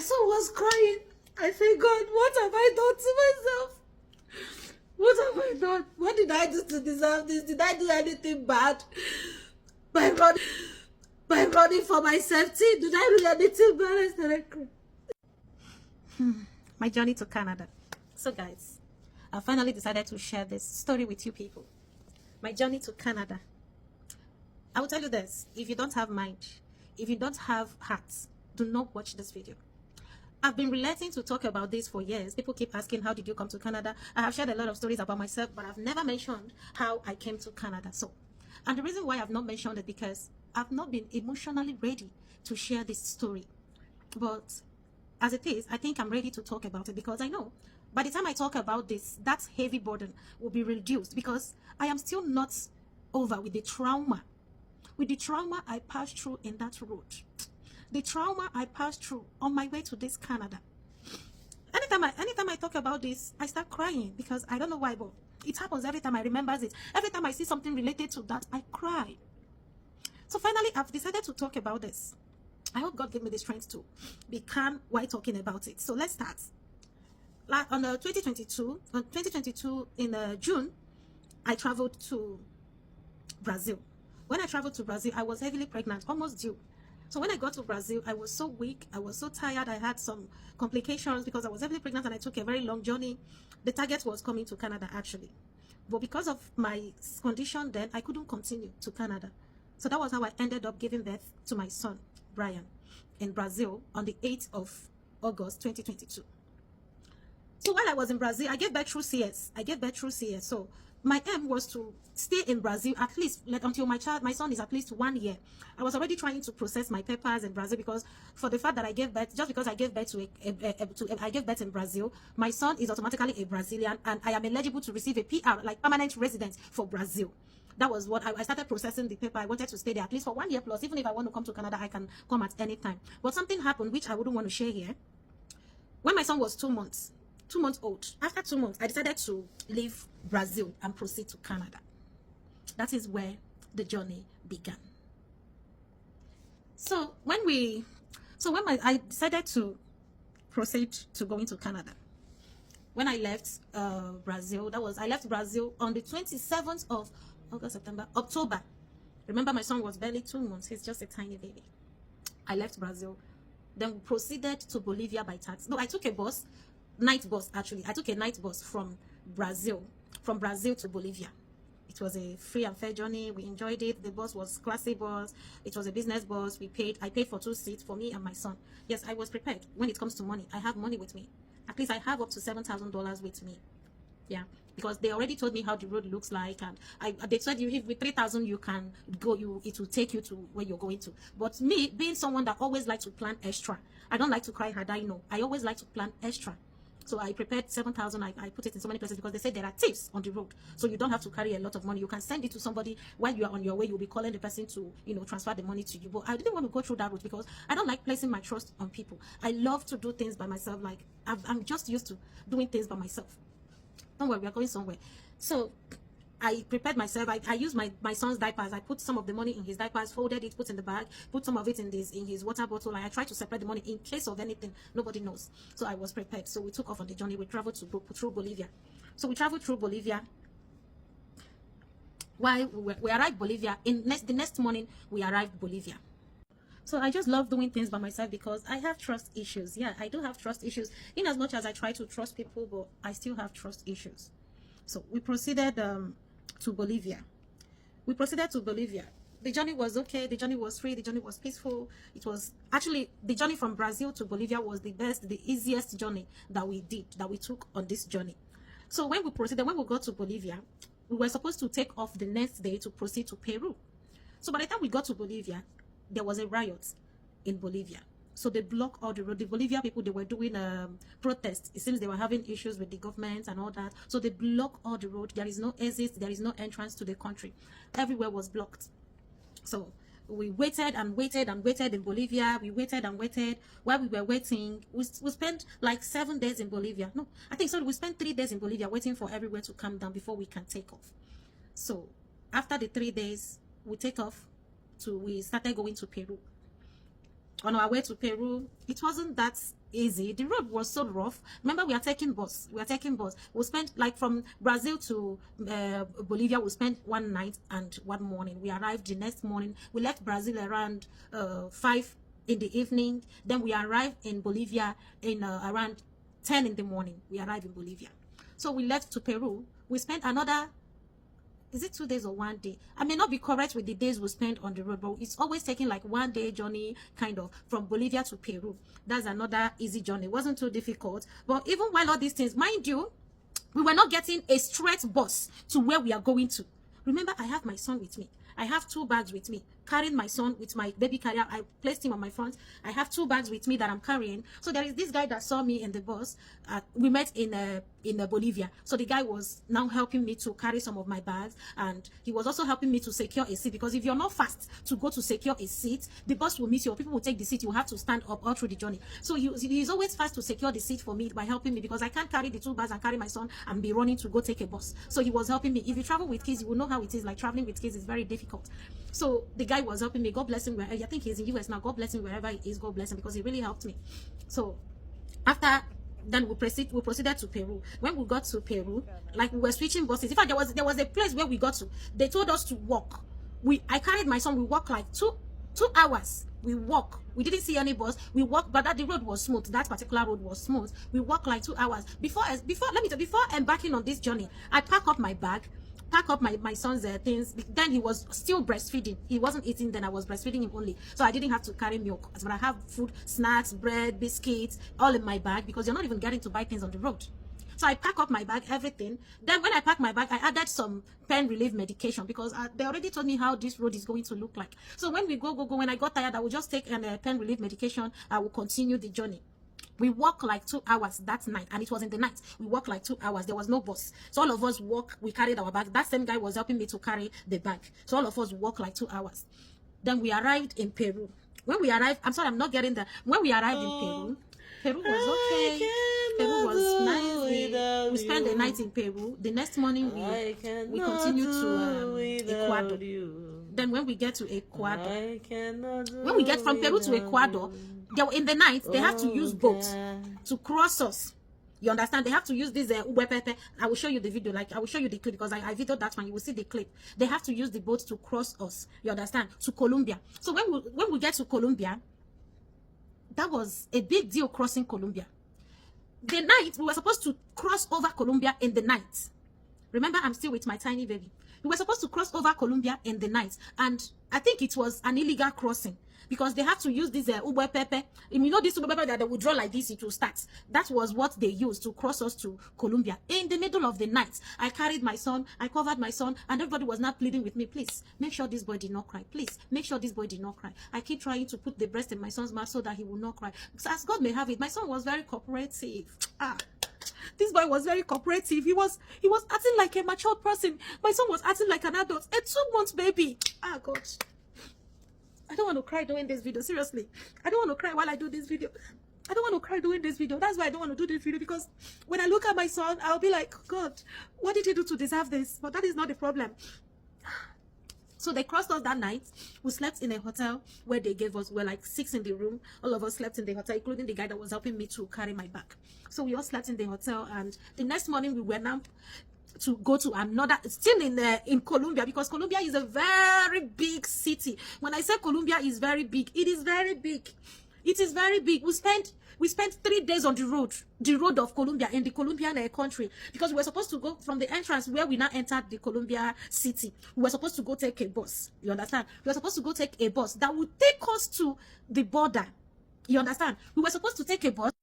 son was crying. I said, God, what have I done to myself? What have I done? What did I do to deserve this? Did I do anything bad by running for my safety? Did I do anything bad? I started crying. My journey to Canada. So guys, I finally decided to share this story with you people. My journey to Canada. I will tell you this, if you don't have mind, if you don't have heart, do not watch this video. I've been relenting to talk about this for years. People keep asking, how did you come to Canada? I have shared a lot of stories about myself, but I've never mentioned how I came to Canada. And the reason why I've not mentioned it, because I've not been emotionally ready to share this story. But as it is, I think I'm ready to talk about it, because I know by the time I talk about this, that heavy burden will be reduced, because I am still not over with the trauma I passed through in that road. The trauma I passed through on my way to this Canada. Anytime I talk about this, I start crying, because I don't know why, but it happens every time I remember it. Every time I see something related to that, I cry. So finally, I've decided to talk about this. I hope God gave me the strength to be calm while talking about it. So let's start. Like on 2022 in June, I traveled to Brazil. When I traveled to Brazil, I was heavily pregnant, almost due. So when I got to Brazil, I was so weak, I was so tired, I had some complications because I was heavily pregnant and I took a very long journey. The target was coming to Canada actually. But because of my condition then, I couldn't continue to Canada. So that was how I ended up giving birth to my son, Brian, in Brazil on the 8th of August 2022. So while I was in Brazil, I gave birth through CS. So my aim was to stay in Brazil at least until my son is at least 1 year. I was already trying to process my papers in Brazil, because for the fact that I gave birth, just because I gave birth I gave birth in Brazil, my son is automatically a Brazilian, and I am eligible to receive a PR, like permanent residence for Brazil. That was what I started processing the paper. I wanted to stay there at least for 1 year plus. Even if I want to come to Canada, I can come at any time. But something happened which I wouldn't want to share here. When my son was 2 months old, after 2 months, I decided to leave Brazil and proceed to Canada. That is where the journey began. So when I decided to proceed to going to Canada, when I left Brazil, I left Brazil on the 27th of October. Remember, my son was barely 2 months. He's just a tiny baby. I left Brazil, then we proceeded to Bolivia by taxi. No, I took a bus, night bus actually. I took a night bus from Brazil to Bolivia. It was a free and fair journey. We enjoyed it. The bus was classy bus. It was a business bus. I paid for 2 seats for me and my son. Yes, I was prepared. When it comes to money, I have money with me. At least I have up to $7,000 with me. Yeah, because they already told me how the road looks like, and they said if with 3,000 you can go. It will take you to where you're going to. But me, being someone that always like to plan extra, I don't like to cry hard. I know. I always like to plan extra. So I prepared 7,000. I put it in so many places because they said there are thieves on the road. So you don't have to carry a lot of money. You can send it to somebody while you are on your way. You'll be calling the person to, transfer the money to you. But I didn't want to go through that route because I don't like placing my trust on people. I love to do things by myself. Like I'm just used to doing things by myself. Don't worry, we are going somewhere. So I prepared myself. I used my son's diapers. I put some of the money in his diapers, folded it, put in the bag, put some of it in his water bottle. I tried to separate the money in case of anything. Nobody knows. So I was prepared. So we took off on the journey. We traveled through Bolivia. So we traveled through Bolivia. While we arrived Bolivia, the next morning we arrived Bolivia. So I just love doing things by myself because I have trust issues. Yeah, I do have trust issues. In as much as I try to trust people, but I still have trust issues. So we proceeded to Bolivia. The journey was okay. The journey was free. The journey was peaceful. It was actually, the journey from Brazil to Bolivia was the easiest journey that we took on this journey. So when we got to Bolivia, we were supposed to take off the next day to proceed to Peru. So by the time we got to Bolivia, there was a riot in Bolivia. So they blocked all the road. The Bolivia people, they were doing protests. It seems they were having issues with the government and all that. So they blocked all the road. There is no exit. There is no entrance to the country. Everywhere was blocked. So we waited and waited and waited in Bolivia. We waited and waited. While we were waiting, we spent like 7 days in Bolivia. No, I think so. We spent 3 days in Bolivia waiting for everywhere to calm down before we can take off. So after the 3 days, we take off. We started going to Peru. on our way to Peru. It wasn't that easy. The road was so rough. Remember, we are taking bus. We spent, like, from Brazil to Bolivia. We spent one night and one morning. We arrived the next morning. We left Brazil around 5 in the evening. Then we arrived in Bolivia in around 10 in the morning. We arrived in Bolivia. So we left to Peru. We spent another, is it 2 days or 1 day? I may not be correct with the days we spent on the road, but it's always taking like 1 day journey, kind of, from Bolivia to Peru. That's another easy journey. It wasn't too difficult. But even while all these things, mind you, we were not getting a straight bus to where we are going to. Remember, I have my son with me. I have 2 bags with me, carrying my son with my baby carrier. I placed him on my front. I have 2 bags with me that I'm carrying. So there is this guy that saw me in the bus. We met in Bolivia. So the guy was now helping me to carry some of my bags, and he was also helping me to secure a seat, because if you're not fast to go to secure a seat, the bus will miss you, or people will take the seat. You will have to stand up all through the journey. So he's always fast to secure the seat for me by helping me, because I can't carry the 2 bags and carry my son and be running to go take a bus. So he was helping me. If you travel with kids, you will know how it is. Like, traveling with kids is very difficult. So the guy was helping me. God bless him. I think he's in US now. God bless him wherever he is. God bless him, because he really helped me. So after then we proceeded to Peru. When we got to Peru, like, we were switching buses. In fact, there was a place where we got to. They told us to walk. I carried my son. We walked like two hours. We walk. We didn't see any bus. We walked, but the road was smooth. That particular road was smooth. We walked like 2 hours. Before embarking on this journey, I pack up my son's things. Then he was still breastfeeding. He wasn't eating then. I was breastfeeding him only, so I didn't have to carry milk. But I have food, snacks, bread, biscuits, all in my bag, because you're not even getting to buy things on the road. So I pack up my bag, everything. Then when I packed my bag, I added some pain relief medication, because they already told me how this road is going to look like. So when we go, when I got tired, I would just take pain relief medication. I will continue the journey. We walked like 2 hours that night, and it was in the night. We walked like 2 hours. There was no bus. So all of us walked. We carried our bag. That same guy was helping me to carry the bag. So all of us walked like 2 hours. Then we arrived in Peru. When we arrived, I'm sorry, I'm not getting there. When we arrived in Peru, Peru was okay. Peru was nice. We spent the night in Peru. The next morning, we continued to Ecuador. Then when we get to Ecuador, when we get from Peru to Ecuador, in the night, they have to use boats to cross us. You understand? They have to use this ubepepe. I will show you the video. Like, I will show you the clip, because I videoed that one. You will see the clip. They have to use the boat to cross us. You understand? To Colombia. So when we get to Colombia, that was a big deal, crossing Colombia. The night, we were supposed to cross over Colombia in the night. Remember, I'm still with my tiny baby. We were supposed to cross over Colombia in the night. And I think it was an illegal crossing, because they have to use this ube pepe. You know, this ube pepe that they would draw like this, it will start. That was what they used to cross us to Colombia in the middle of the night. I carried my son, I covered my son, and everybody was not pleading with me, please make sure this boy did not cry. Please make sure this boy did not cry. I keep trying to put the breast in my son's mouth so that he will not cry. So as God may have it, my son was very cooperative. This boy was very cooperative. He was acting like a mature person. My son was acting like an adult. A 2-month baby. God. I don't want to cry doing this video. Seriously. I don't want to cry while I do this video. I don't want to cry doing this video. That's why I don't want to do this video, because when I look at my son, I'll be like, God, what did he do to deserve this? But that is not the problem. So they crossed us that night. We slept in a hotel where they gave us, we're like 6 in the room. All of us slept in the hotel, including the guy that was helping me to carry my bag. So we all slept in the hotel, and the next morning we were now to go to another, still in Colombia, because Colombia is a very big city. When I say Colombia is very big, it is very big. It is very big. We spent 3 days on the road of Colombia, in the Colombian country, because we were supposed to go from the entrance where we now entered the Colombia city. We were supposed to go take a bus. You understand? We were supposed to go take a bus that would take us to the border. You understand? We were supposed to take a bus